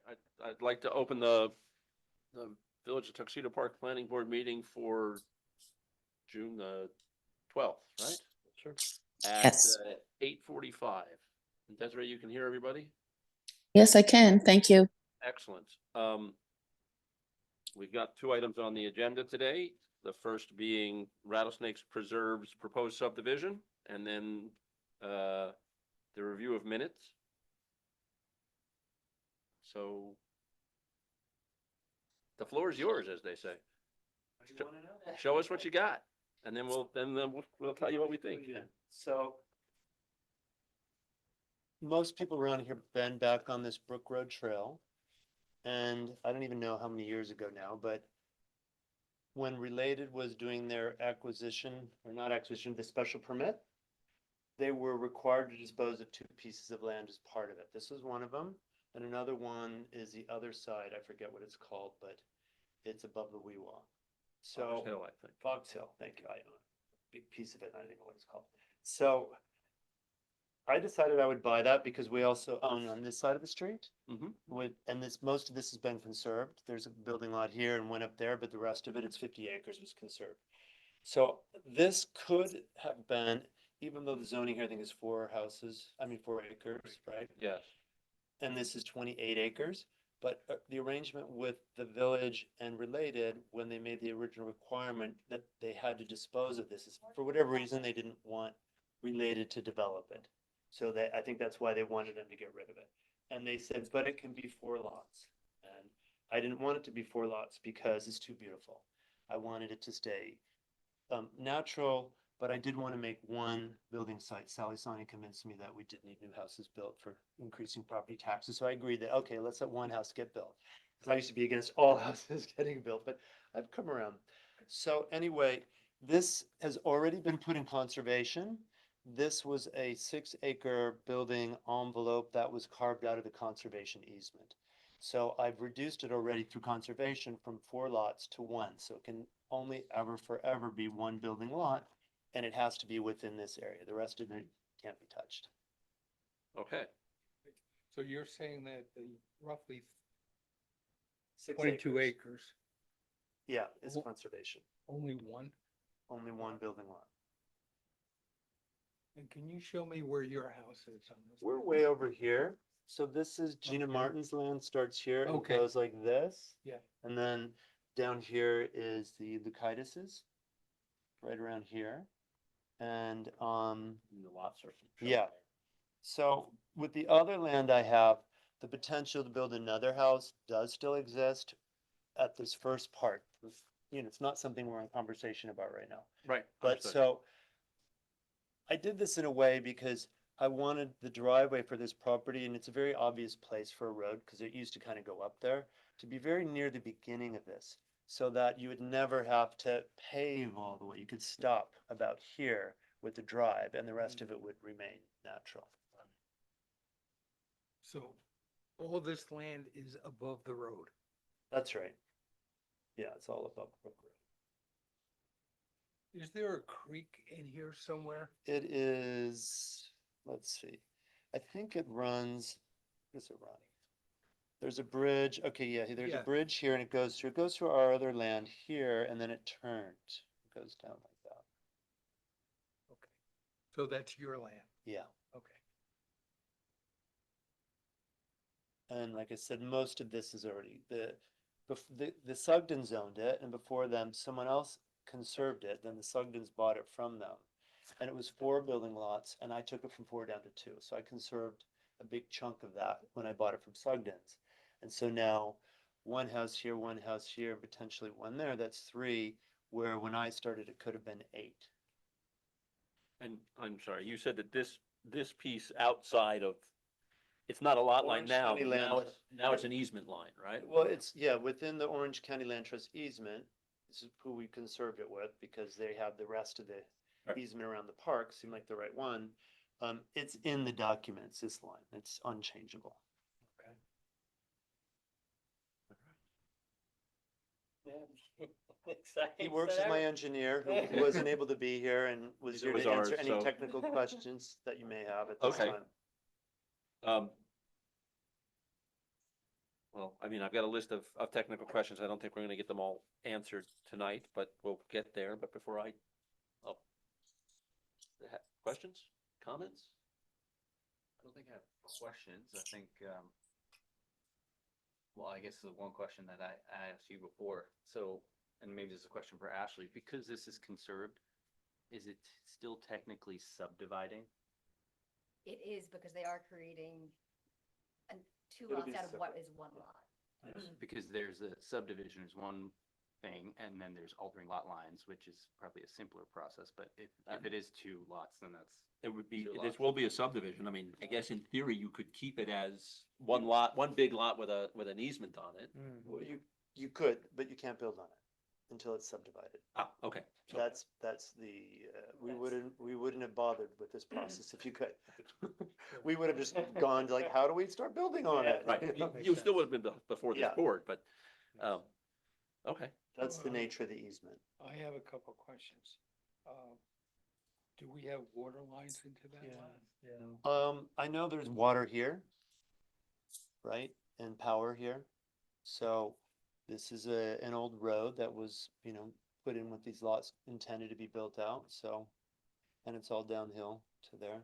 right, I'd like to open the Village of Tuxedo Park Planning Board meeting for June the 12th, right? Sure. At Yes. 8:45. And Desiree, you can hear everybody? Yes, I can. Thank you. Excellent. We've got two items on the agenda today. The first being Rattlesnakes Preserve's proposed subdivision, and then the review of minutes. So the floor is yours, as they say. Show us what you got, and then we'll tell you what we think. Yeah. So most people around here have been back on this Brook Road Trail. And I don't even know how many years ago now, but when Related was doing their acquisition, or not acquisition, the special permit, they were required to dispose of two pieces of land as part of it. This was one of them, and another one is the other side. I forget what it's called, but it's above the Weewaa. So Fox Hill, I think. Fox Hill, thank you. I own a big piece of it. I don't know what it's called. So I decided I would buy that because we also own on this side of the street. And most of this has been conserved. There's a building lot here and one up there, but the rest of it, it's 50 acres, was conserved. So this could have been, even though the zoning here, I think is 4 acres, right? Yes. And this is 28 acres. But the arrangement with the village and Related, when they made the original requirement that they had to dispose of this, is for whatever reason, they didn't want Related to develop it. So I think that's why they wanted them to get rid of it. And they said, but it can be 4 lots. And I didn't want it to be 4 lots because it's too beautiful. I wanted it to stay natural, but I did want to make one building site. Sally Sani convinced me that we did need new houses built for increasing property taxes. So I agreed that, okay, let's let one house get built. Because I used to be against all houses getting built, but I've come around. So anyway, this has already been put in conservation. This was a 6-acre building envelope that was carved out of the conservation easement. So I've reduced it already through conservation from 4 lots to 1. So it can only ever forever be 1 building lot, and it has to be within this area. The rest of it can't be touched. Okay. So you're saying that the roughly 6 22 acres, Yeah, it's conservation. only one? Only 1 building lot. And can you show me where your house is on this? We're way over here. So this is Gina Martin's land, starts here and Okay. goes like this. Yeah. And then down here is the Lukaitis's, right around here. And The lots are. yeah. So with the other land I have, the potential to build another house does still exist at this first part. You know, it's not something we're in conversation about right now. Right. But understood. so I did this in a way because I wanted the driveway for this property, and it's a very obvious place for a road because it used to kind of go up there, to be very near the beginning of this, so that you would never have to pave all the way. You could stop about here with the drive and the rest of it would remain natural. So all this land is above the road. That's right. Yeah, it's all above Brook Road. Is there a creek in here somewhere? It is, let's see, I think it runs, where's it running? There's a bridge, okay, yeah, there's a Yeah. bridge here and it goes through our other land here and then it turns, it goes down like that. Okay. So that's your land. Yeah, Okay. and like I said, most of this is already, the Sugdens owned it and before them, someone else conserved it, then the Sugdens bought it from them. And it was 4 building lots and I took it from 4 down to 2. So I conserved a big chunk of that when I bought it from Sugdens. And so now 1 house here, 1 house here, and potentially 1 there, that's 3, where when I started, it could have been 8. And I'm sorry, you said that this piece outside of, it's not a lot line Orange now, County but land. now it's an easement line, right? Well, it's, yeah, within the Orange County Land Trust easement, this is who we conserved it with because they have the rest of the Right. easement around the park, seemed like the right one. It's in the documents, this line, it's unchangeable. He works as my engineer, who wasn't able to be here and was Neither here was to answer ours, any so- technical questions that you may have at this Okay. time. Well, I mean, I've got a list of technical questions. I don't think we're gonna get them all answered tonight, but we'll get there. But before oh. Questions, comments? I don't think I have questions. I think, well, I guess the one question that I asked you before, so, and maybe this is a question for Ashley, because this is conserved, is it still technically subdividing? It is because they are creating two It'll lots be out of what separate. is one lot. Because there's a subdivision is one thing, and then there's altering lot lines, which is probably a simpler process, but if it is two lots, then that's. It would be, Two this lots. will be a subdivision. I mean, I guess in theory, you could keep it as one lot, one big lot with an easement on it. Well, you could, but you can't build on it until it's subdivided. Ah, okay. So- That's the, we wouldn't have bothered with this process if you could. We would have just gone to like, how do we start building on it? Right, you still would have been before this Yeah. board, but, okay. That's the nature of the easement. I have a couple questions. Do we have water lines into that line? I know there's water here, right, and power here. So this is an old road that was, put in with these lots intended to be built out, so. And it's all downhill to there.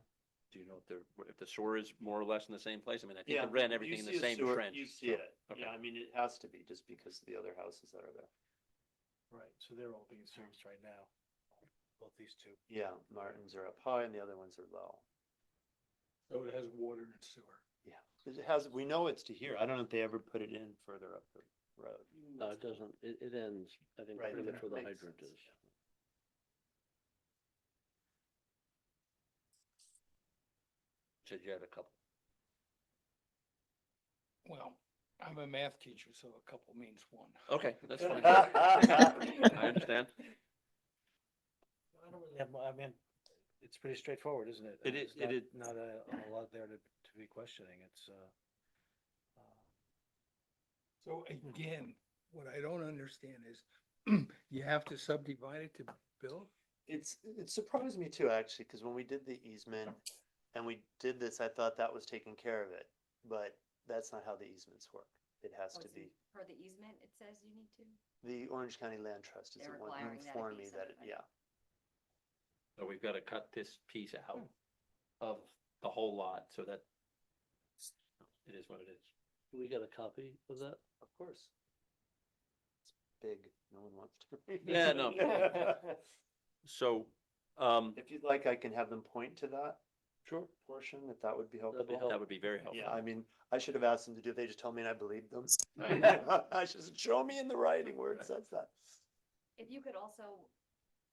Do you know if the sewer is more or less in the same place? I mean, I think it ran everything in the same trench. You see so- it. okay. Yeah, I mean, it has to be just because of the other houses that are there. Right, so they're all being serviced right now, both these two. Yeah, Martins are up high and the other ones are low. So it has water and sewer. Yeah, 'cause it has, we know it's to here. I don't know if they ever put it in further up the road. No, it doesn't, it ends, I think, Right, pretty much that where the makes hydrant sense. is. Said you had a couple. Well, I'm a math teacher, so a couple means one. Okay, that's fine. I understand. I don't really have, I mean, it's pretty straightforward, isn't it? It is- There's it Not a lot there to be questioning, it's, So again, what I don't understand is you have to subdivide it to build? It surprised me too, actually, because when we did the easement and we did this, I thought that was taking care of it. But that's not how the easements work. It has Oh, to it's be, Per the easement, it says you need to. the Orange County Land Trust is They're the one who requiring that it informed be me that, subdivided. yeah. So we've got to cut this piece out of the whole lot so that it is what it is. we got a copy of that? Of course. It's big, no one wants to read it. Yeah, no. So, If you'd like, I can have them point to that sure, portion, if that would be helpful. That'd be that would be very helpful. Yeah, I mean, I should have asked them to do, it. They just told me and I believed them. I should have, show me in the writing where it says that. If you could also,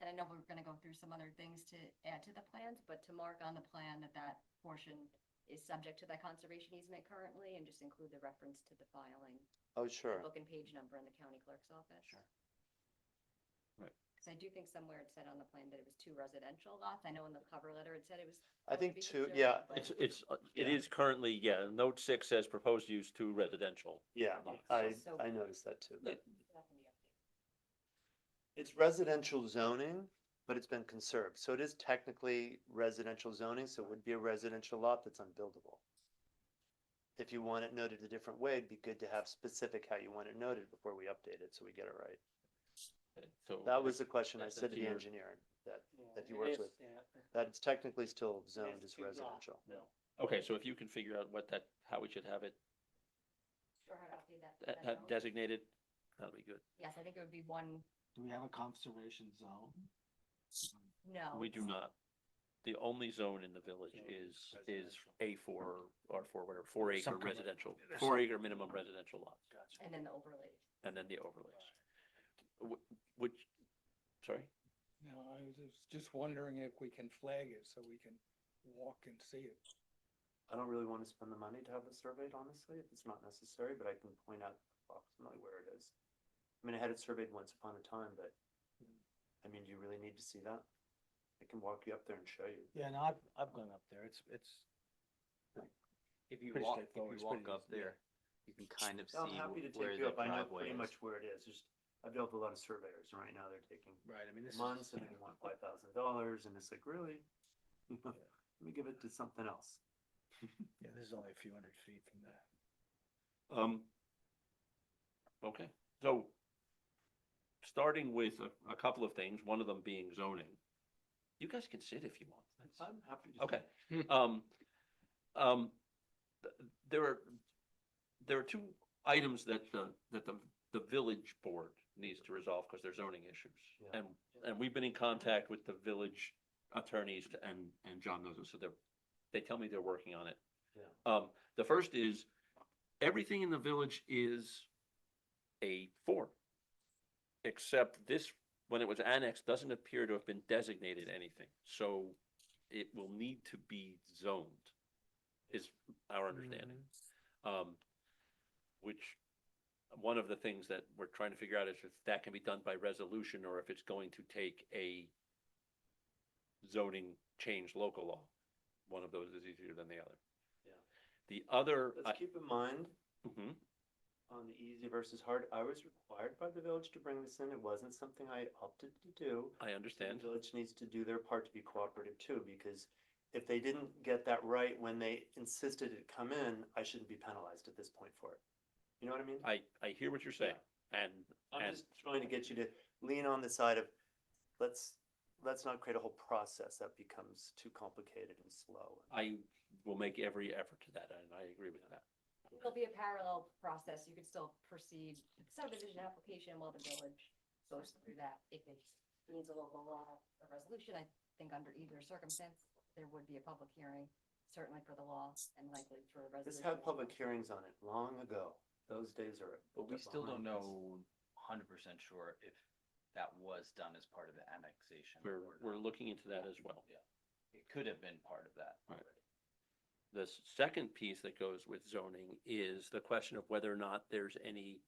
and I know we're gonna go through some other things to add to the plans, but to mark on the plan that that portion is subject to that conservation easement currently, and just include the reference to the filing, Oh, sure. book and page number in the county clerk's office. Sure. Right. Cause I do think somewhere it said on the plan that it was 2 residential lots. I know in the cover letter it said it was. I supposed to think be two, conserved, yeah, but- It Yeah. is currently, note 6 says proposed use to residential. yeah, So- I noticed that too. Yeah. That can be updated. It's residential zoning, but it's been conserved, so it is technically residential zoning, so it would be a residential lot that's unbuildable. If you want it noted a different way, it'd be good to have specific how you want it noted before we update it, so we get it right. So That was the question I That's said to the your- engineer that he works with, that it's technically still zoned as residential. Okay, so if you can figure out how we should have it Sure, how to update that note. designated, that'll be good. Yes, I think it would be one, Do we have a conservation zone? no. We do not. The only zone in the village is A4 or 4, whatever, 4 acre Some kind of- residential, 4 acre minimum residential lots, And then the overlays. and then the overlays. Which, sorry? No, I was just wondering if we can flag it so we can walk and see it. I don't really want to spend the money to have it surveyed, honestly, if it's not necessary, but I can point out approximately where it is. I mean, I had it surveyed once upon a time, but, I mean, do you really need to see that? I can walk you up there and show you. Yeah, no, I've gone up there, it's, If you Pretty walk, straightforward, it's up pretty easy, yeah. there, you can kind of see I'm happy to where take you the up, I know driveway pretty is. much where it is, just, I've dealt with a lot of surveyors, and right now they're taking right, I mean, this is. months and they want $5,000, and it's like, really? Let me give it to something else. Yeah, this is only a few hundred feet from that. Okay, so starting with a couple of things, one of them being zoning. You guys can sit if you want. I'm happy to. Okay. There are two items that the village board needs to resolve because they're zoning issues. Yeah. And we've been in contact with the village attorneys and John knows it, so they tell me they're working on it. Yeah. The first is, everything in the village is a form. Except this, when it was annexed, doesn't appear to have been designated anything, so it will need to be zoned, is our understanding. Which, one of the things that we're trying to figure out is if that can be done by resolution, or if it's going to take a zoning change local law. One of those is easier than the other. Yeah. The other. Let's keep in mind, Mhm. on the easy versus hard, I was required by the village to bring this in. It wasn't something I opted to do. I understand. The village needs to do their part to be cooperative too, because if they didn't get that right when they insisted it come in, I shouldn't be penalized at this point for it. You know what I mean? I hear what you're saying, and I'm just trying to get you to lean on the side of, let's not create a whole process that becomes too complicated and slow. I will make every effort to that, and I agree with that. It'll be a parallel process. You could still proceed with the subdivision application while the village goes through that. If it needs a local law, a resolution, I think under either circumstance, there would be a public hearing, certainly for the law and likely for a resolution. This had public hearings on it long ago. Those days are. But we still don't behind us. know 100% sure if that was done as part of the annexation. or We're not. looking into that as well. Yeah, it could have been part of that. Right. already. The second piece that goes with zoning is the question of whether or not there's any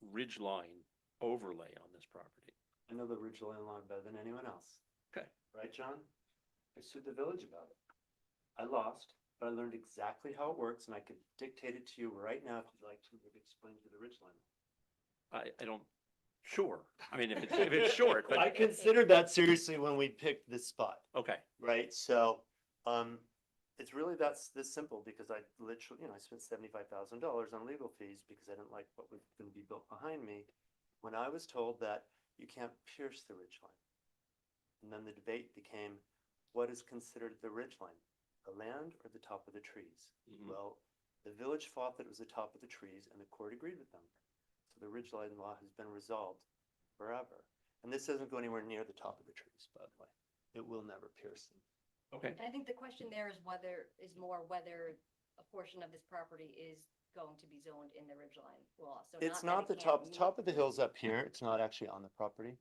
ridgeline overlay on this property. I know the ridgeline line better than anyone else. Okay. Right, John? I sued the village about it. I lost, but I learned exactly how it works, and I could dictate it to you right now if you'd like to explain to the ridgeline. I don't, sure, I mean, if it's short, I but, considered that seriously when we picked this spot, okay, right? So, it's really this simple, because I literally, I spent $75,000 on legal fees because I didn't like what was gonna be built behind me. When I was told that you can't pierce the ridgeline. And then the debate became, what is considered the ridgeline? The land or the top of the trees? Mhm. Well, the village fought that it was the top of the trees, and the court agreed with them. So the ridgeline law has been resolved forever. And this doesn't go anywhere near the top of the trees, by the way. It will never pierce them. okay. And I think the question there is whether a portion of this property is going to be zoned in the ridgeline law. So It's that not it the can't top meet- of the hill's up here. It's not actually on the property.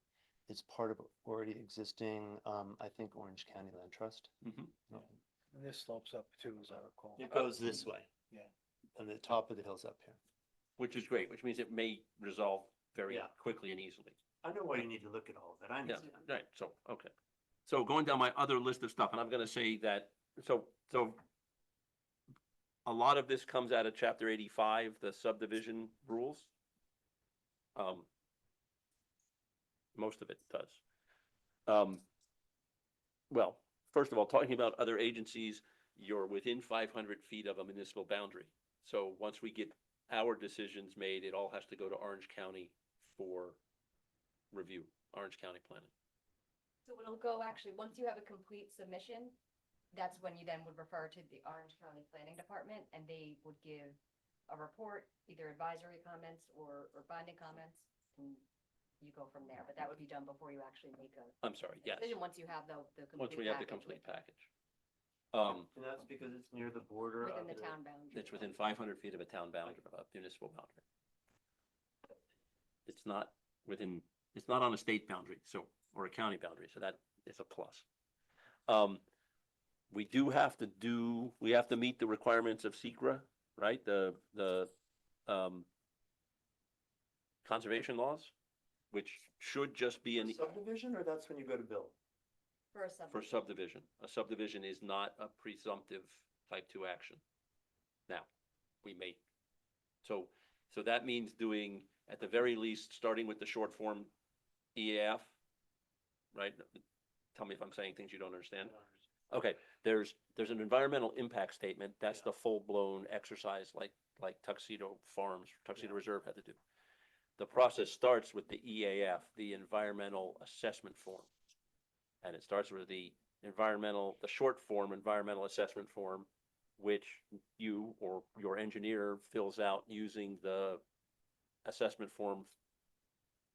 It's part of already existing, I think, Orange County Land Trust. Mhm. And this slopes up too, as I recall. It goes this way. Yeah. And the top of the hill's up here. Which is great, which means it may resolve very Yeah. quickly and easily. I know why you need to look at all of that. I Yeah, understand. right, so, okay. So going down my other list of stuff, and I'm gonna say that, so a lot of this comes out of chapter 85, the subdivision rules. Most of it does. Well, first of all, talking about other agencies, you're within 500 feet of a municipal boundary. So once we get our decisions made, it all has to go to Orange County for review, Orange County planning. So it'll go, actually, once you have a complete submission, that's when you then would refer to the Orange County Planning Department, and they would give a report, either advisory comments or binding comments, and you go from there, but that would be done before you actually make a I'm sorry, yes, decision, once you have the complete once we have the package complete with- package. And that's because it's near the border Within of the town boundary. It's within 500 feet of a town boundary, of a municipal boundary. It's not within, it's not on a state boundary, so, or a county boundary, so that is a plus. We do have to we have to meet the requirements of SECR, right? The conservation laws, which should just be in, Subdivision, or that's when you go to build? For a for subdivision. subdivision. A subdivision is not a presumptive type 2 action. Now, we may, so that means doing, at the very least, starting with the short form EAF, right? Tell me if I'm saying things you don't understand. Okay, there's an environmental impact statement. That's the full-blown exercise like Tuxedo Farms, Tuxedo Yeah. Reserve had to do. the process starts with the EAF, the Environmental Assessment Form. And it starts with the short form environmental assessment form, which you or your engineer fills out using the assessment form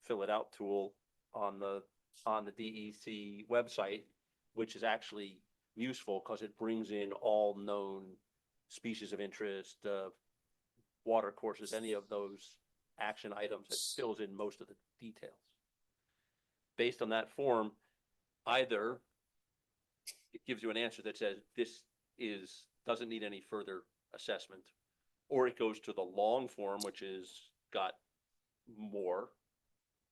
fill it out tool on the DEC website, which is actually useful because it brings in all known species of interest, water courses, any of those action items. It fills in most of the details. Based on that form, either it gives you an answer that says doesn't need any further assessment, or it goes to the long form, which is got more,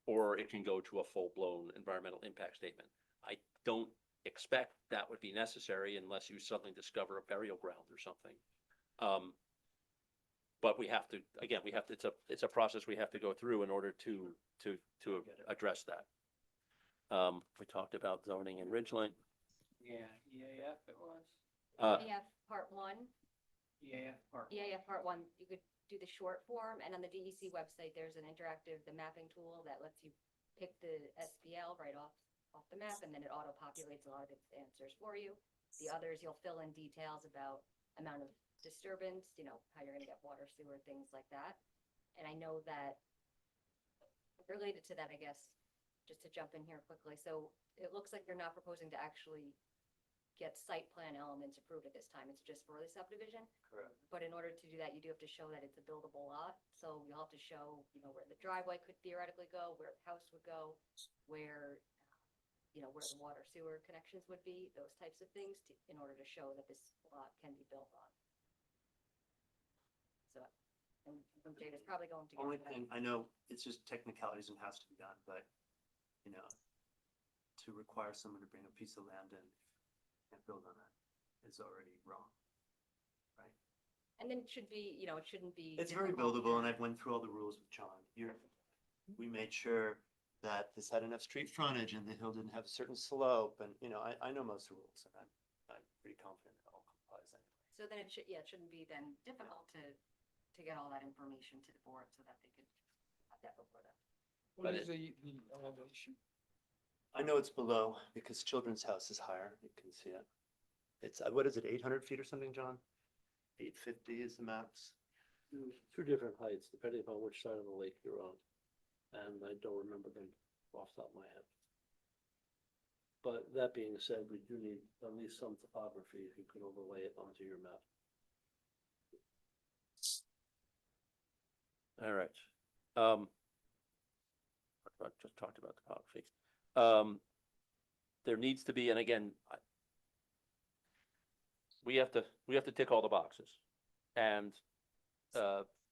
or it can go to a full-blown environmental impact statement. I don't expect that would be necessary unless you suddenly discover a burial ground or something. But we have to, again, it's a process we have to go through in order to address that. We talked about zoning and ridgeline. Yeah, EAF it was, EAF part one, EAF part. EAF part one, you could do the short form, and on the DEC website, there's an the mapping tool that lets you pick the SPL right off the map, and then it auto-populates a lot of its answers for you. The others, you'll fill in details about amount of disturbance, how you're gonna get water, sewer, things like that. And I know that related to that, I guess, just to jump in here quickly, so it looks like you're not proposing to actually get site plan elements approved at this time, it's just for the subdivision. Correct. But in order to do that, you do have to show that it's a buildable lot, so you'll have to show, where the driveway could theoretically go, where the house would go, where, where the water sewer connections would be, those types of things, in order to show that this lot can be built on. So, and Jade is probably going to. get Only to that. thing, I know it's just technicalities and has to be done, but, to require someone to bring a piece of land in and build on that is already wrong. Right? And then it should be, it shouldn't be. It's very difficult buildable, and to- I've went through all the rules with John. We made sure that this had enough street frontage and the hill didn't have a certain slope, and, I know most of the rules, and I'm pretty confident it all complies anyway. So then it shouldn't be then difficult to get all that information to the board so that they could have that before them. What But is the elevation? I know it's below because Children's House is higher. You can see it. It's, what is it, 800 feet or something, John? 850 is the max. Two different heights, depending upon which side of the lake you're on. And I don't remember them off the top of my head. But that being said, we do need at least some topography if you could overlay it onto your map. All right. I just talked about topography. There needs to be, and again, we have to tick all the boxes. And,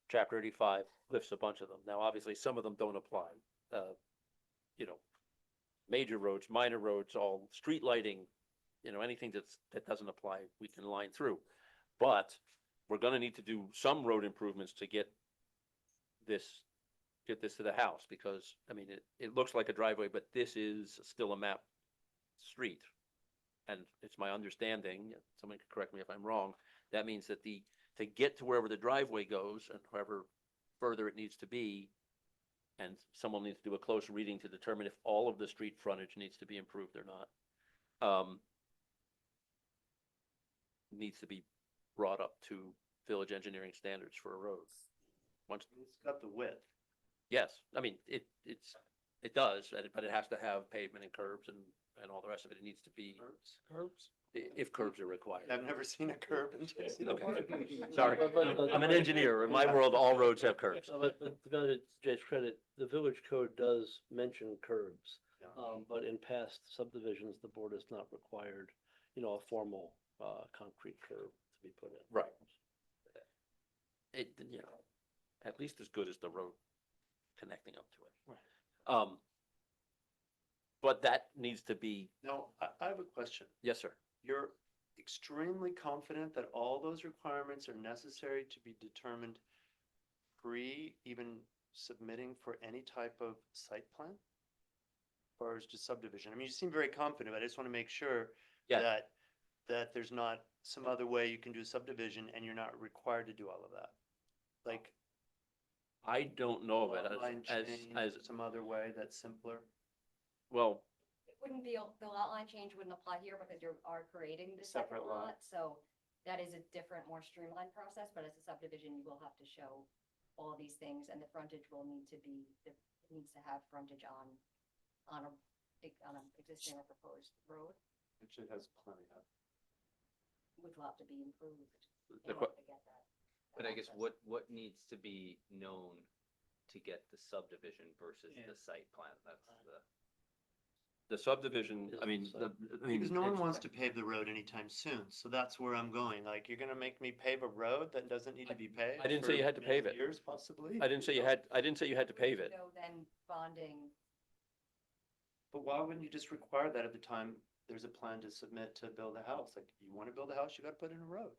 chapter 85 lifts a bunch of them. Now, obviously, some of them don't apply. Major roads, minor roads, all street lighting, anything that doesn't apply, we can line through. But we're gonna need to do some road improvements to get this to the house, because, it looks like a driveway, but this is still a map street. And it's my understanding, someone can correct me if I'm wrong, that means that to get to wherever the driveway goes, and however further it needs to be, and someone needs to do a close reading to determine if all of the street frontage needs to be improved or not, needs to be brought up to village engineering standards for a road. Once, It's got the width. yes, it does, but it has to have pavement and curbs and all the rest of it. It needs to be, Curbs? if curbs are required. I've never seen a curb until I see the Okay. one. Sorry, I'm an engineer. In my world, all roads have curbs. But to to Jay's credit, the village code does mention curbs. Yeah. But in past subdivisions, the board has not required, a formal, concrete curb to be put in. Right. It, at least as good as the road connecting up to it. But that needs to be, Now, I have a question. yes, sir. You're extremely confident that all those requirements are necessary to be determined pre even submitting for any type of site plan? Or is just subdivision? You seem very confident, but I just want to make sure Yeah. that there's not some other way you can do subdivision and you're not required to do all of that. Like, I don't know of it Lot line as, change, as, some other way that's simpler? well, It wouldn't be, the lot line change wouldn't apply here because you are creating the Separate second lot. lot, so that is a different, more streamlined process, but as a subdivision, you will have to show all these things, and the frontage will need to be, it needs to have frontage on an existing or proposed road, Which it has plenty of. which will have to be improved the in que- order to get that. But I guess access. what needs to be known to get the subdivision versus Yeah. the site plan? That's the subdivision, I mean, Because no one it's- wants to pave the road anytime soon, so that's where I'm going. Like, you're gonna make me pave a road that doesn't need to be paved? I didn't say for you had to many pave it. Years possibly? I didn't say you had to pave it. So then bonding, But why wouldn't you just require that at the time there's a plan to submit to build a house? Like, you wanna build a house, you gotta put in a road.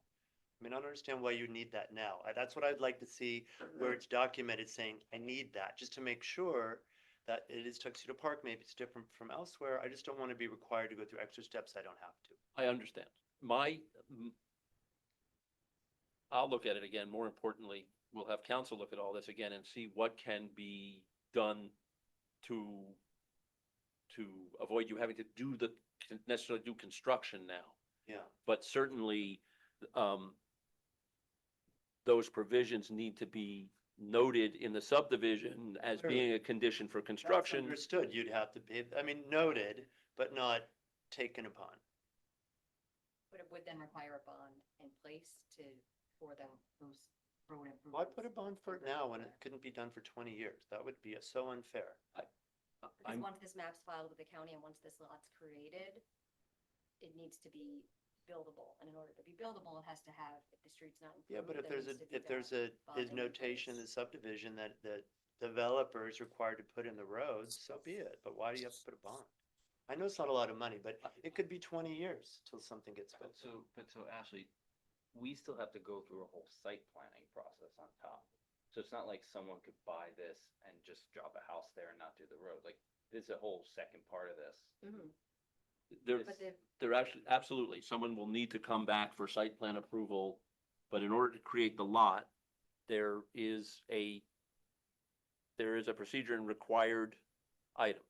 I mean, I don't understand why you need that now. That's what I'd like to see, where it's documented saying, I need that, just to make sure that it is Tuxedo Park, maybe it's different from elsewhere. I just don't wanna be required to go through extra steps I don't have to. I understand. I'll look at it again. More importantly, we'll have council look at all this again and see what can be done to avoid you having to necessarily do construction now. Yeah. But certainly, those provisions need to be noted in the subdivision as Clearly. being a condition for That's construction. understood, you'd have to be, I mean, noted, but not taken upon. but it would then require a bond in place for them, those road improvements. Why put a bond for it now when it couldn't be done for 20 years? That would be so unfair. Because I'm, once this map's filed with the county and once this lot's created, it needs to be buildable. And in order to be buildable, it has to have, if the street's not Yeah, but improved, if there's a bonding in notation in the place. subdivision that the developer is required to put in the roads, so be it. But why do you have to put a bond? I know it's not a lot of money, but it could be 20 years till something gets built. so Ashley, we still have to go through a whole site planning process on top. So it's not like someone could buy this and just drop a house there and not do the road. Like, there's a whole second part of this. Mhm. there, But the, there actually, absolutely, someone will need to come back for site plan approval. But in order to create the lot, there is a procedure and required items.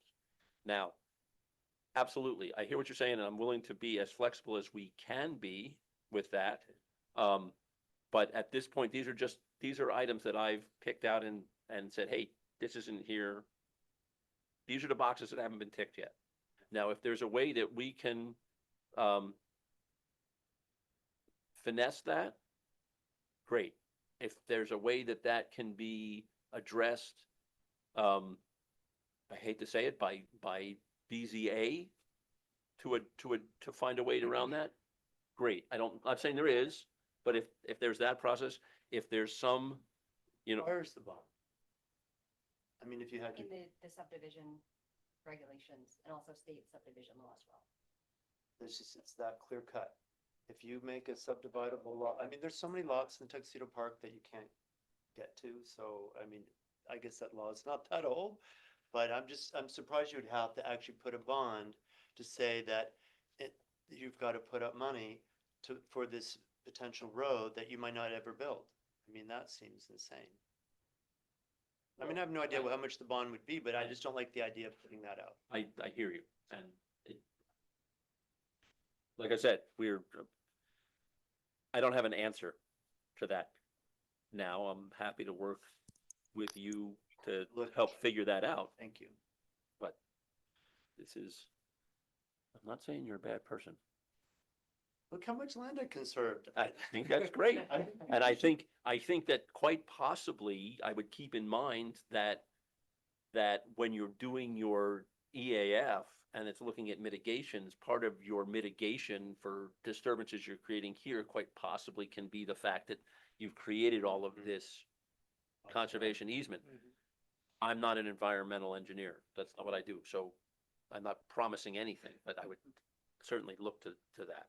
Now, absolutely, I hear what you're saying, and I'm willing to be as flexible as we can be with that. But at this point, these are items that I've picked out and said, hey, this isn't here. These are the boxes that haven't been ticked yet. Now, if there's a way that we can, finesse that, great. If there's a way that that can be addressed, I hate to say it, by BZA to find a way around that, great. I'm not saying there is, but if there's that process, if there's some, Where's the bond? I mean, if you had to, in the subdivision regulations and also state subdivision law as well. it's that clear cut. If you make a subdividable lot, I mean, there's so many lots in Tuxedo Park that you can't get to, so, I mean, I guess that law is not that old. But I'm surprised you'd have to actually put a bond to say that you've got to put up money for this potential road that you might not ever build. I mean, that seems insane. I mean, I have no idea how much the bond would be, but I just don't like the idea of putting that out. I hear you. And like I said, I don't have an answer to that now. I'm happy to work with you to help figure that out. Thank you. But I'm not saying you're a bad person. Look how much land I conserved. I think that's great. And I think that quite possibly, I would keep in mind that when you're doing your EAF and it's looking at mitigations, part of your mitigation for disturbances you're creating here quite possibly can be the fact that you've created all of this conservation easement. I'm not an environmental engineer. That's not what I do. So I'm not promising anything, but I would certainly look to that.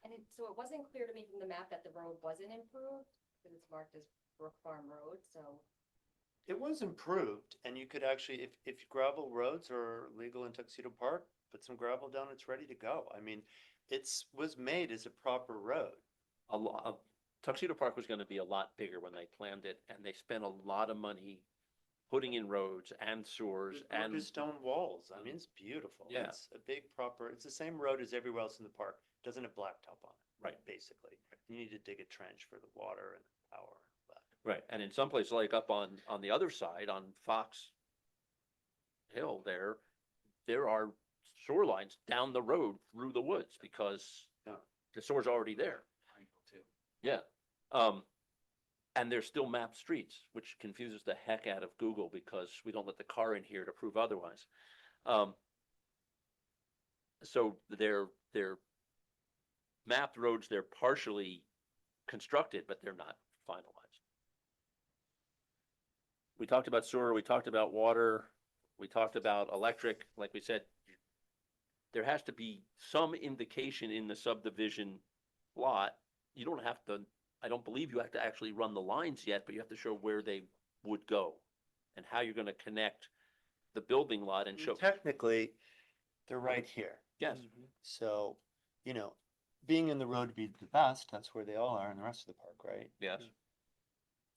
And so it wasn't clear to me from the map that the road wasn't improved, because it's marked as Brook Farm Road, so. It was improved, and you could actually, if gravel roads are legal in Tuxedo Park, put some gravel down, it's ready to go. I mean, was made as a proper road. Tuxedo Park was gonna be a lot bigger when they planned it, and they spent a lot of money putting in roads and sewers And and, stone walls. I mean, it's beautiful. Yeah. It's a big proper, it's the same road as everywhere else in the park. Doesn't have blacktop on it. Right. Basically. You need to dig a trench for the water and the power and all that. right, and in some places, like up on the other side, on Fox Hill there are sewer lines down the road through the woods because Yeah. the sewer's already there. Yeah. And they're still mapped streets, which confuses the heck out of Google because we don't let the car in here to prove otherwise. So they're mapped roads, they're partially constructed, but they're not finalized. We talked about sewer, we talked about water, we talked about electric, like we said. There has to be some indication in the subdivision lot. You don't have to, I don't believe you have to actually run the lines yet, but you have to show where they would go and how you're gonna connect the building lot and show. Technically, they're right here. Yes, So, you know, being in the road would be the best. That's where they all are in the rest of the park, right? yes.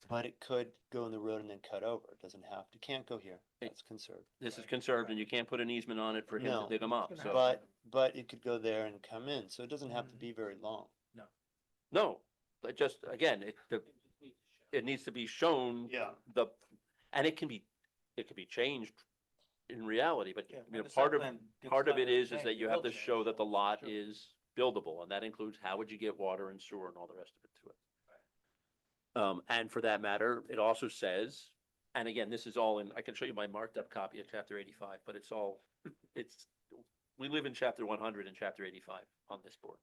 But it could go in the road and then cut over. It doesn't have to. Can't go here. That's conserved. This is conserved and you can't put an easement on it for him to No. dig them up, so. But it could go there and come in. So it doesn't have to be very long. No, but just, again, it needs to be shown Yeah. and it can be changed in reality, but, Yeah, you know, and the site plan gives part of that it is change, that you it have will to change, show that the lot sure. is buildable, and that includes how would you get water and sewer and all the rest of it to it. And for that matter, it also says, and again, this is all in, I can show you my marked up copy of chapter 85, but we live in chapter 100 and chapter 85 on this board.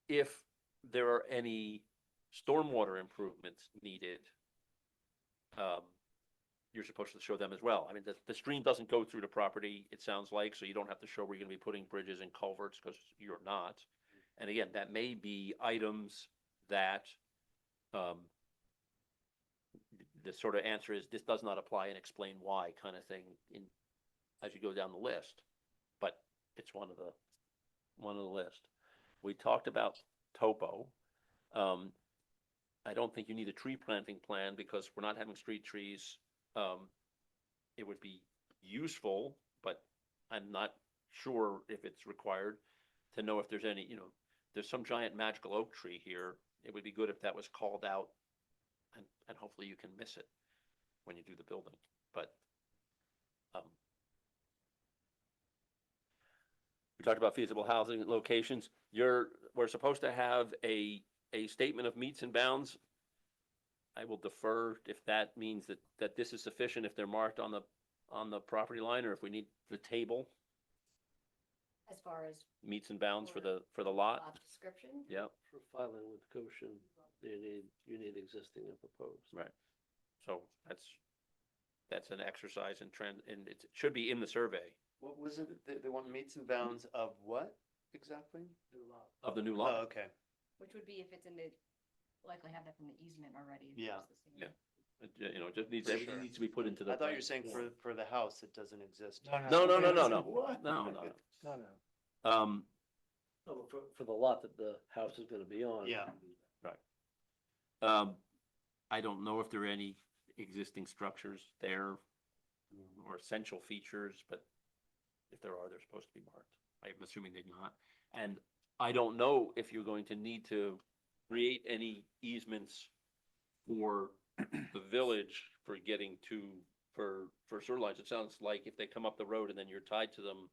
If there are any stormwater improvements needed, you're supposed to show them as well. I mean, the stream doesn't go through the property, it sounds like, so you don't have to show where you're gonna be putting bridges and culverts, because you're not. And again, that may be items that, the sort of answer is, this does not apply and explain why kind of thing as you go down the list. But it's one of the list. We talked about topo. I don't think you need a tree planting plan because we're not having street trees. It would be useful, but I'm not sure if it's required to know if there's any, there's some giant magical oak tree here. It would be good if that was called out and hopefully you can miss it when you do the building, but, we talked about feasible housing locations. We're supposed to have a statement of meets and bounds. I will defer if that means that this is sufficient, if they're marked on the property line, or if we need the table, As far as meets and bounds for the lot. lot description? Yeah, For filing with Goshen, you need existing and proposed. right. So that's an exercise in trend, and it should be in the survey What was it? They want meets and bounds of what exactly? of the new Oh, lot. okay. Which would be if it's in the, likely have that from the easement already. if Yeah. it's the same. Yeah. It just needs, For everything sure. needs to be put into the. I thought you were saying for the house, it doesn't exist. No, no, no, no, no. What? No. No. Oh, for the lot that the house is gonna be on. Yeah. I don't know if there are any existing structures there or essential features, but if there are, they're supposed to be marked. I'm assuming they're not. And I don't know if you're going to need to create any easements for the village for getting for sewer lines. It sounds like if they come up the road and then you're tied to them,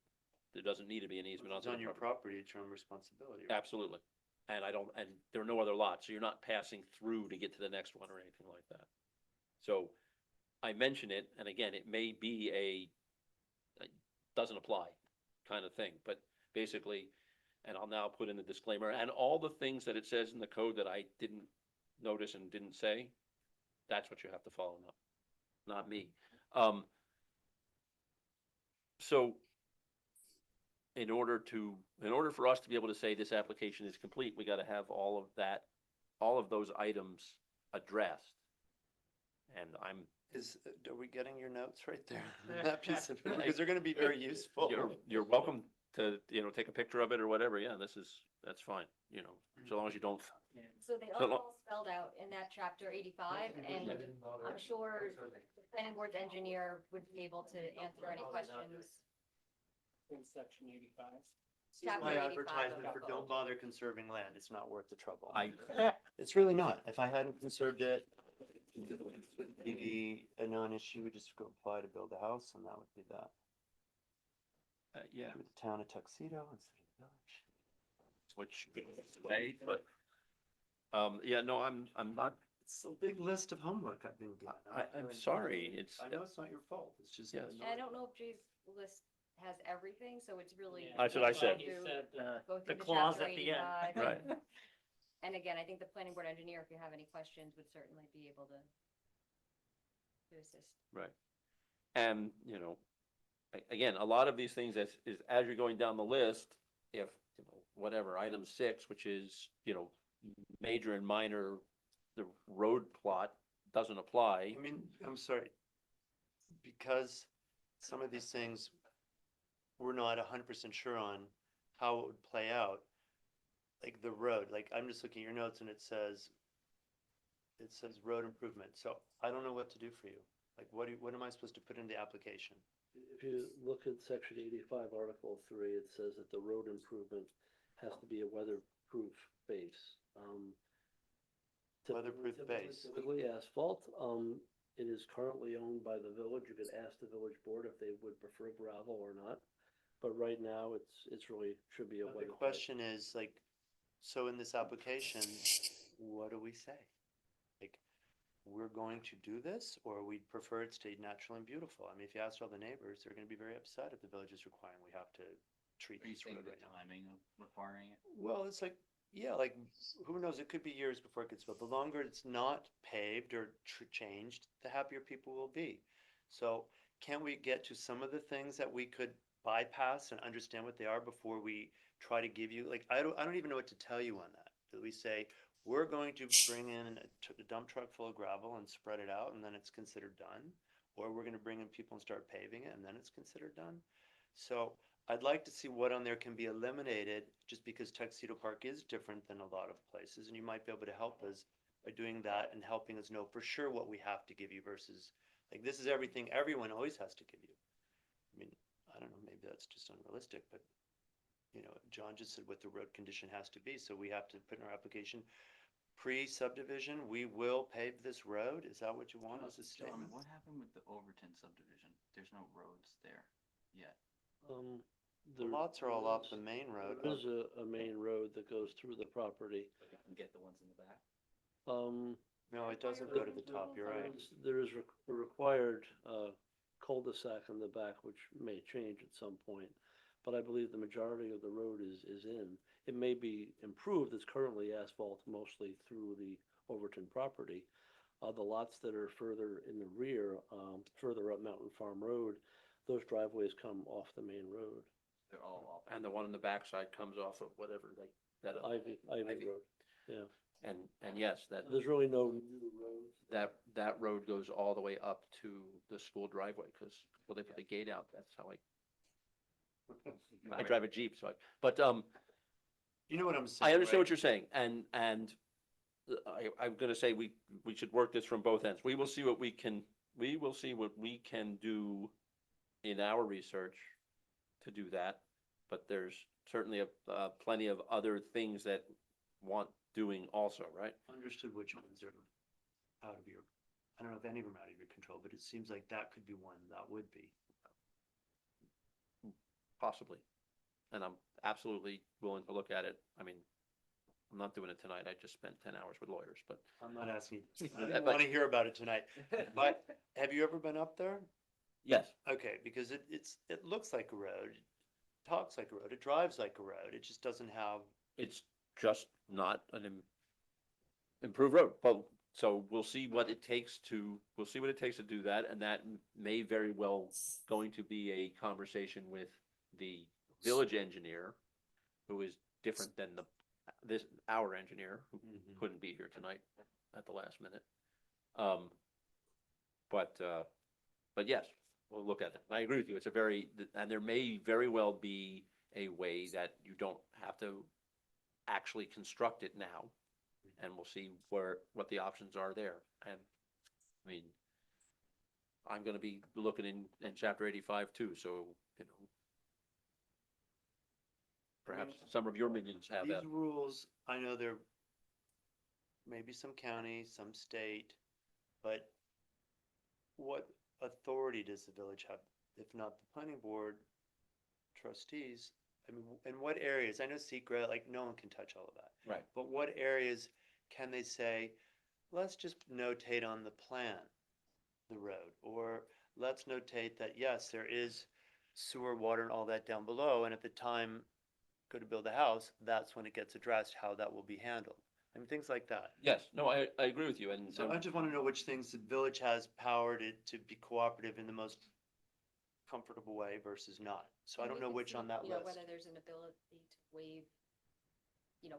there doesn't need to be an easement It's on on your property. property, it's your own responsibility. right? Absolutely. And and there are no other lots, so you're not passing through to get to the next one or anything like that. So I mention it, and again, it may be a doesn't apply kind of thing, but basically, and I'll now put in the disclaimer, and all the things that it says in the code that I didn't notice and didn't say, that's what you have to follow, not me. So in order for us to be able to say this application is complete, we gotta have all of those items addressed. And Are we getting your notes right there? That piece of, because they're gonna be very useful. you're welcome to, take a picture of it or whatever, yeah, that's fine, so long as you don't, So they So are lo- all spelled out in that chapter 85, and I'm sure the planning board's engineer would be able to answer any questions. In section 85. Chapter My 85 advertisement of for the don't code. bother conserving land, it's not worth the trouble. I, It's really not. If I hadn't conserved it, it'd be a non-issue, we just go apply to build a house, and that would be that. yeah, Do the town of Tuxedo instead of the village. which, way, but, yeah, no, I'm not, It's a big list of homework I've been given. I'm sorry, it's, I know it's not your fault, it's just. Yes. And I don't know if Jay's list has everything, so it's really. That's what I said. Go through the clause chapter at the end. 85. Right. And again, I think the planning board engineer, if you have any questions, would certainly be able to assist. right. And, you know, again, a lot of these things is as you're going down the list, if, you know, whatever, item 6, which is, you know, major and minor, the road plot doesn't apply. I mean, I'm sorry, because some of these things we're not 100% sure on how it would play out. Like the road, like I'm just looking at your notes and it says road improvement, so I don't know what to do for you. Like, what am I supposed to put in the application? If you look at section 85, article 3, it says that the road improvement has to be a weatherproof base. Weatherproof base. Typically asphalt, it is currently owned by the village. You could ask the village board if they would prefer gravel or not. But right now, it's really, should be a The weatherproof. question is like, so in this application, what do we say? Like, we're going to do this, or we'd prefer it stay natural and beautiful? I mean, if you asked all the neighbors, they're gonna be very upset if the village is requiring we have to treat Are you this saying road the right now. timing of requiring it? Well, it's like, yeah, like, who knows, it could be years before it gets built. The longer it's not paved or changed, the happier people will be. So can we get to some of the things that we could bypass and understand what they are before we try to give you, like, I don't even know what to tell you on that. Do we say, we're going to bring in a dump truck full of gravel and spread it out and then it's considered done? Or we're gonna bring in people and start paving it and then it's considered done? So I'd like to see what on there can be eliminated, just because Tuxedo Park is different than a lot of places, and you might be able to help us by doing that and helping us know for sure what we have to give you versus, like, this is everything everyone always has to give you. I mean, I don't know, maybe that's just unrealistic, but, you know, John just said what the road condition has to be, so we have to put in our application, pre-subdivision, we will pave this road, is that what you want as a John, statement? what happened with the Overton subdivision? There's no roads there yet. The lots are all off the main road. There is a main road that goes through the property. Like I can get the ones in the back. No, it doesn't go to the top, you're right. There is a required cul-de-sac in the back, which may change at some point. But I believe the majority of the road is in. It may be improved, it's currently asphalt mostly through the Overton property. The lots that are further in the rear, further up Mountain Farm Road, those driveways come off the main road. They're all off. And the one on the backside comes off of whatever they, that, Ivy Ivy. Road, yeah. and yes, There's really no new roads. that road goes all the way up to the school driveway, because, well, they put the gate out, that's how I drive a Jeep, so but, You know what I'm saying, I understand right? what you're saying, and I'm gonna say we should work this from both ends. We will see what we can do in our research to do that, but there's certainly plenty of other things that want doing also, right? Understood which ones are out of your, I don't know if any of them are out of your control, but it seems like that could be one that would be. Possibly. And I'm absolutely willing to look at it. I mean, I'm not doing it tonight. I just spent 10 hours with lawyers, but I'm not asking, I Yeah, didn't but- want to hear about it tonight, but have you ever been up there? yes, Okay, because it looks like a road, it talks like a road, it drives like a road, it just doesn't have. it's just not an improved road. But, so we'll see what it takes to do that. And that may very well going to be a conversation with the village engineer, who is different than our engineer, who couldn't be here tonight at the last minute. But yes, we'll look at it. I agree with you. It's and there may very well be a way that you don't have to actually construct it now, and we'll see what the options are there. And, I mean, I'm gonna be looking in chapter 85 too, so, you know, perhaps some of your minions have that. These rules, I know there maybe some county, some state, but what authority does the village have? If not the planning board trustees, I mean, in what areas? I know secret, like no one can touch all of that. Right. But what areas can they say, let's just notate on the plan, the road, or let's notate that, yes, there is sewer, water and all that down below, and at the time go to build a house, that's when it gets addressed, how that will be handled. I mean, things like that. Yes, no, I agree with you, and So I just want to know which things the village has power to be cooperative in the most comfortable way versus not. So I And don't you know could which see, on that you know, list. whether there's an ability to waive,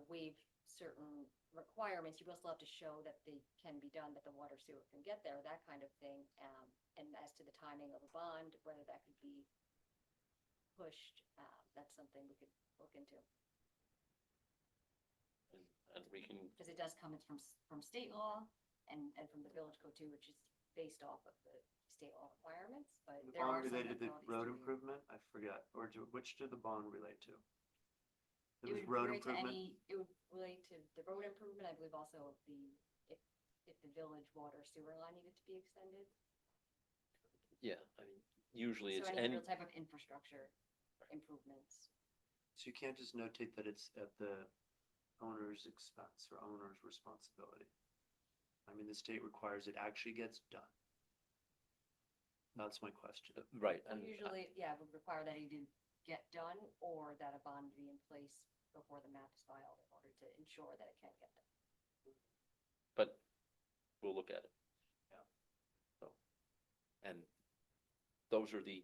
waive certain requirements, you also have to show that they can be done, that the water sewer can get there, that kind of thing. And as to the timing of a bond, whether that could be pushed, that's something we could look into. and we can, Because it does come, it's from state law and from the village code too, which is based off of the state law requirements, but The there are bond some related to the abilities road to- improvement, I forgot, or which did the bond relate to? It It was would road relate to improvement? it would relate to the road improvement, I believe also if the village water sewer line needed to be extended. yeah, I mean, usually So it's any any, other type of infrastructure improvements. So you can't just notate that it's at the owner's expense or owner's responsibility. I mean, the state requires it actually gets done. That's my question. right, So and usually, yeah, it would require that it did get done or that a bond be in place before the map is filed in order to ensure that it can get done. but we'll look at it. Yeah. So, and those are the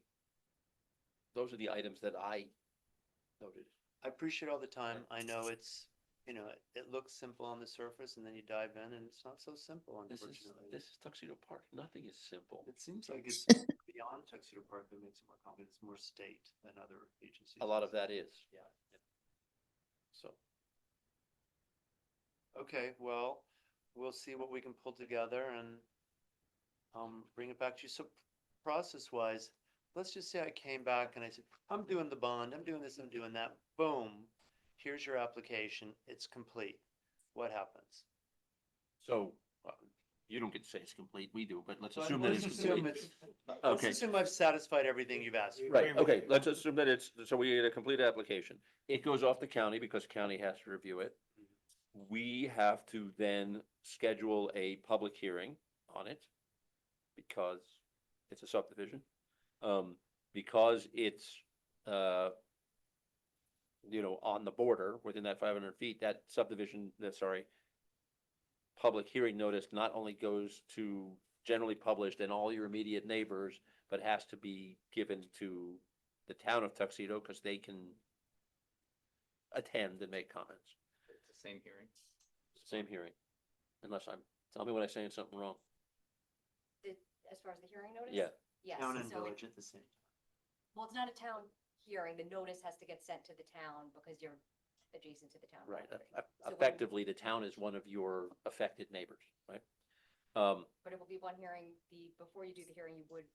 items that I noted. I appreciate all the time. I know it's, it looks simple on the surface and then you dive in and it's not so simple, This unfortunately. is Tuxedo Park, nothing is simple. It seems like it's beyond Tuxedo Park that makes it more complicated. It's more state than other agencies. A lot of that is, Yeah. so, Okay, well, we'll see what we can pull together and bring it back to you. So process-wise, let's just say I came back and I said, I'm doing the bond, I'm doing this, I'm doing that. Boom, here's your application, it's complete. What happens? so, you don't get to say it's complete, we do, but let's But assume that let's it's assume complete. it's- Let's Okay. assume I've satisfied everything you've asked for. Right, okay, let's assume that so we get a complete application. It goes off to county because county has to review it. We have to then schedule a public hearing on it because it's a subdivision. Because it's, on the border, within that 500 feet, that subdivision, public hearing notice not only goes to generally published and all your immediate neighbors, but has to be given to the town of Tuxedo because they can attend and make comments. It's the same hearing. It's the same hearing, tell me when I'm saying something wrong. As far as the hearing notice? Yeah, Yes, Town and so it, village at the same time. well, it's not a town hearing, the notice has to get sent to the town because you're adjacent to the town right. property. So when- Effectively, the town is one of your affected neighbors, right? But it will be one hearing, before you do the hearing, you would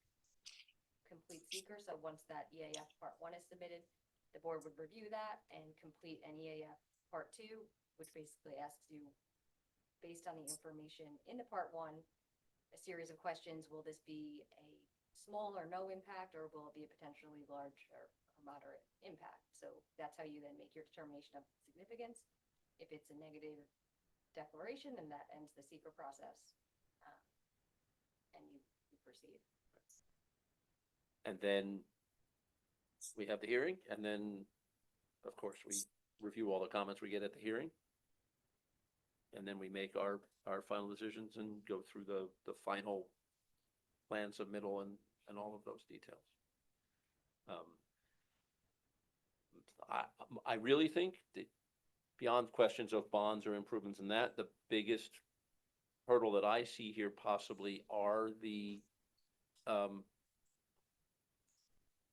complete seeker, so once that EAF part one is submitted, the board would review that and complete an EAF part two, which basically asks you, based on the information in the part one, a series of questions, will this be a small or no impact, or will it be a potentially large or moderate impact? So that's how you then make your determination of significance. If it's a negative declaration, then that ends the seeker process. And you proceed. And then we have the hearing, and then, of course, we review all the comments we get at the hearing. And then we make our final decisions and go through the final plan submittal and all of those details. I really think that beyond questions of bonds or improvements in that, the biggest hurdle that I see here possibly are the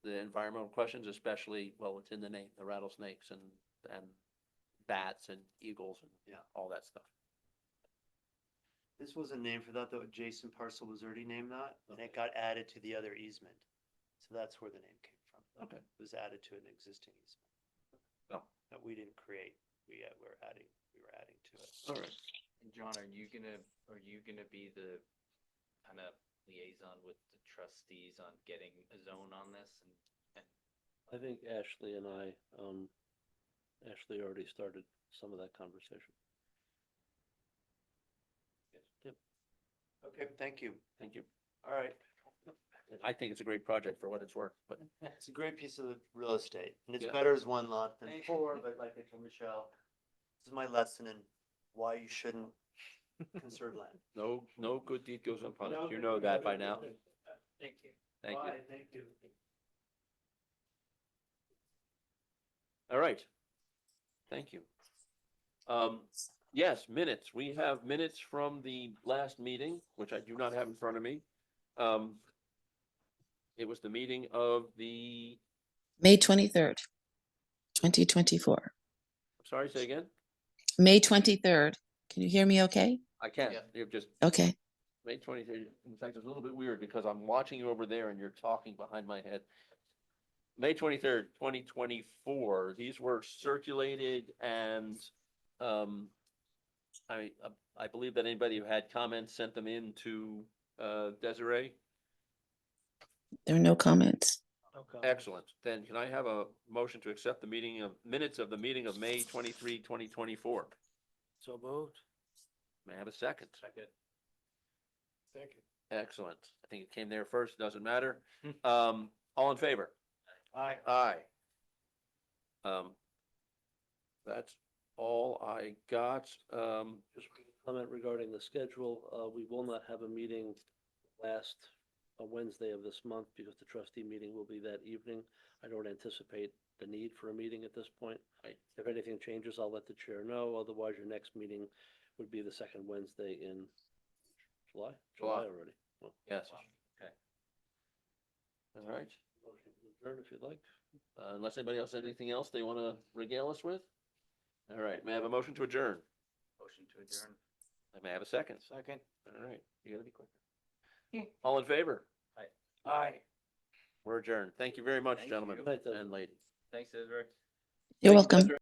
environmental questions, especially, well, it's in the name, the rattlesnakes and bats and eagles and Yeah. all that stuff. This wasn't named for that, though. Adjacent parcel was already named that, and it got added to the other easement. So that's where the name came from. Okay. It was added to an existing easement. Oh. That we didn't create. We were adding to it. All right. And John, are you gonna be the kind of liaison with the trustees on getting a zone on this and I think Ashley and Ashley already started some of that conversation. Okay, thank you. Thank you. All right. I think it's a great project for what it's worth, but It's a great piece of real estate, and it's Yeah. better as one lot than four, but like I told Michelle, this is my lesson in why you shouldn't conserve land. no good deed goes unpunished. You know that by now. Thank you. Thank you. Thank you. All right. Thank you. Yes, minutes. We have minutes from the last meeting, which I do not have in front of me. It was the meeting of the, May 23rd, 2024. sorry, say again? May 23rd. Can you hear me okay? I can. Yeah. You've just, Okay. May 23rd. In fact, it's a little bit weird because I'm watching you over there and you're talking behind my head. May 23rd, 2024. These were circulated and, I believe that anybody who had comments sent them in to, Desiree. There are no comments. Excellent. Then can I have a motion to accept the minutes of the meeting of May 23, 2024? So moved. May I have a second? Second. Second. Excellent. I think it came there first, doesn't matter. All in favor? Aye. Aye. That's all I got. Just comment regarding the schedule, we will not have a meeting last Wednesday of this month because the trustee meeting will be that evening. I don't anticipate the need for a meeting at this point. Right. If anything changes, I'll let the chair know. Otherwise, your next meeting would be the second Wednesday in July? July. Already. Well, Yes. Okay. All right. motion to adjourn if you'd like. Unless anybody else has anything else they want to regale us with? All right. May I have a motion to adjourn? Motion to adjourn. I may have a second. Second. All right. You gotta be quicker. All in favor? Aye. Aye. We're adjourned. Thank you very much, Thank gentlemen you. Good night, Desiree. and ladies. Thanks, Desiree. You're Thank you, welcome. Desiree.